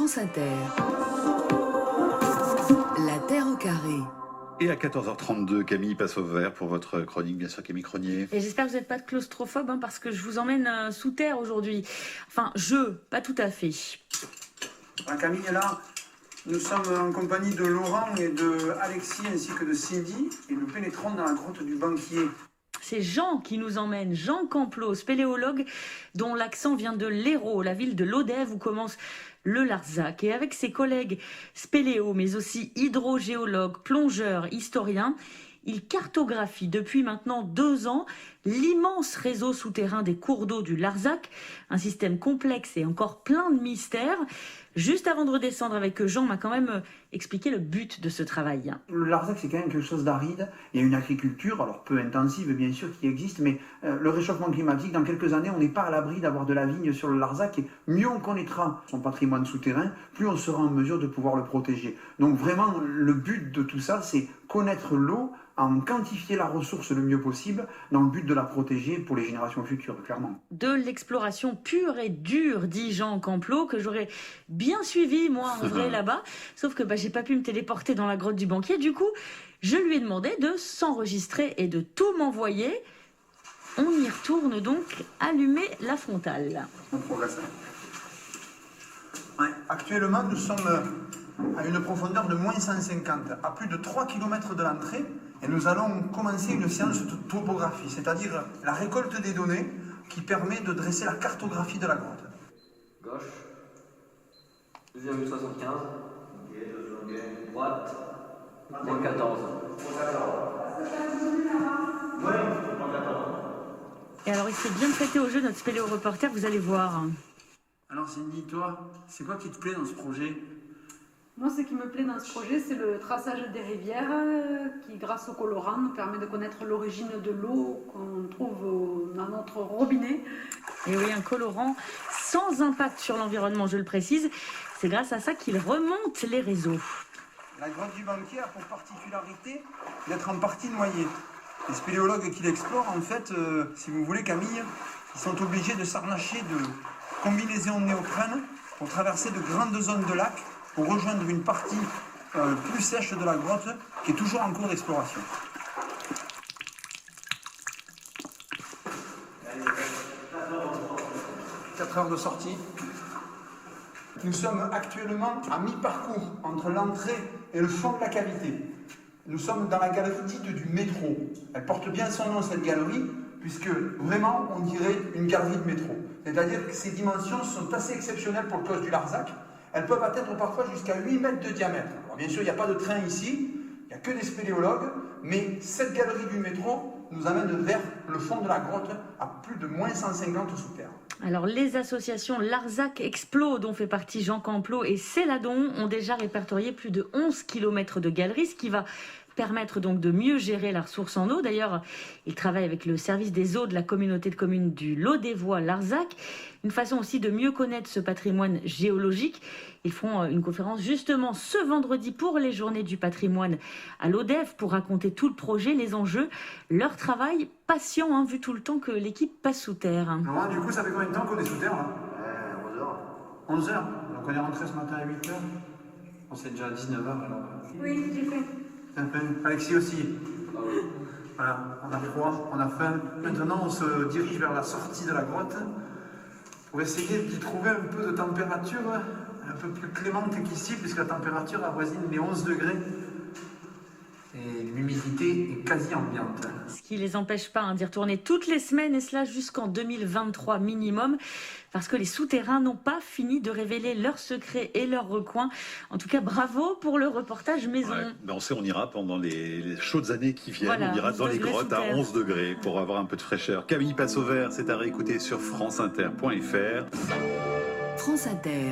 France Inter. La Terre au carré. Et à 14h32, Camille passe au vert pour votre chronique, bien sûr, Camille Cronier. Et j'espère que vous n'êtes pas de claustrophobe, parce que je vous emmène sous terre aujourd'hui. Enfin, pas tout à fait. Camille est là. Nous sommes en compagnie de Laurent et de Alexis ainsi que de Cindy et nous pénétrons dans la grotte du banquier. C'est Jean qui nous emmène, Jean Camplos, spéléologue dont l'accent vient de l'Hérault, la ville de Lodève où commence le Larzac. Et avec ses collègues spéléos, mais aussi hydrogéologues, plongeurs, historiens, il cartographie depuis maintenant 2 ans l'immense réseau souterrain des cours d'eau du Larzac, un système complexe et encore plein de mystères. Juste avant de redescendre avec eux, Jean m'a quand même expliqué le but de ce travail. Le Larzac, c'est quand même quelque chose d'aride. Il y a une agriculture, alors peu intensive bien sûr, qui existe, mais le réchauffement climatique, dans quelques années, on n'est pas à l'abri d'avoir de la vigne sur le Larzac. Et mieux on connaîtra son patrimoine souterrain, plus on sera en mesure de pouvoir le protéger. Donc vraiment, le but de tout ça, c'est connaître l'eau, en quantifier la ressource le mieux possible, dans le but de la protéger pour les générations futures, clairement. De l'exploration pure et dure, dit Jean Camplos, que j'aurais bien suivi, moi, en vrai, là-bas. Sauf que j'ai pas pu me téléporter dans la grotte du banquier. Du coup, je lui ai demandé de s'enregistrer et de tout m'envoyer. On y retourne donc allumer la frontale. On progresse. Ouais, actuellement, nous sommes à une profondeur de moins 150, à plus de 3 km de l'entrée. Et nous allons commencer une séance de topographie, c'est-à-dire la récolte des données qui permet de dresser la cartographie de la grotte. Gauche, 2,75. Ok, droite, moins 14. Oui, Et alors, il s'est bien prêté au jeu, notre spéléo-reporter, vous allez voir. Alors Cindy, toi, c'est quoi qui te plaît dans ce projet ? Moi, ce qui me plaît dans ce projet, c'est le traçage des rivières qui, grâce au colorant, nous permet de connaître l'origine de l'eau qu'on trouve dans notre robinet. Et oui, un colorant sans impact sur l'environnement, je le précise. C'est grâce à ça qu'il remonte les réseaux. La grotte du banquier a pour particularité d'être en partie noyée. Les spéléologues qui l'explorent, en fait, si vous voulez, Camille, ils sont obligés de s'harnacher de combinaisons de néoprène pour traverser de grandes zones de lac pour rejoindre une partie plus sèche de la grotte qui est toujours en cours d'exploration. 4 heures de sortie. Nous sommes actuellement à mi-parcours entre l'entrée et le fond de la cavité. Nous sommes dans la galerie dite du métro. Elle porte bien son nom, cette galerie, puisque vraiment on dirait une galerie de métro. C'est-à-dire que ses dimensions sont assez exceptionnelles pour le col du Larzac. Elles peuvent atteindre parfois jusqu'à 8 mètres de diamètre. Alors, bien sûr, il n'y a pas de train ici, il n'y a que des spéléologues, mais cette galerie du métro nous amène vers le fond de la grotte à plus de moins 150 sous terre. Alors, les associations Larzac Explo, dont fait partie Jean Camplos et Céladon, ont déjà répertorié plus de 11 km de galeries, ce qui va permettre donc de mieux gérer la ressource en eau. D'ailleurs, ils travaillent avec le service des eaux de la communauté de communes du Lodévois Larzac. Une façon aussi de mieux connaître ce patrimoine géologique. Ils feront une conférence justement ce vendredi pour les journées du patrimoine à Lodève pour raconter tout le projet, les enjeux, leur travail patient, vu tout le temps que l'équipe passe sous terre. Alors, du coup, ça fait combien de temps qu'on est sous terre là 11 heures. Donc on est rentré ce matin à 8 heures. On s'est déjà à 19 heures alors. Oui, j'ai fait. Alexis aussi. Voilà, on a froid, on a faim. Maintenant, on se dirige vers la sortie de la grotte pour essayer d'y trouver un peu de température un peu plus clémente qu'ici, puisque la température avoisine les 11 degrés. Et l'humidité est quasi ambiante. Ce qui ne les empêche pas d'y retourner toutes les semaines, et cela jusqu'en 2023 minimum, parce que les souterrains n'ont pas fini de révéler leurs secrets et leurs recoins. En tout cas, bravo pour le reportage maison. Ouais, on sait, on ira pendant les chaudes années qui viennent, Voilà, on ira dans les grottes à 11 terre. degrés pour avoir un peu de fraîcheur. Camille passe au vert, c'est à réécouter sur franceinter.fr. France Inter.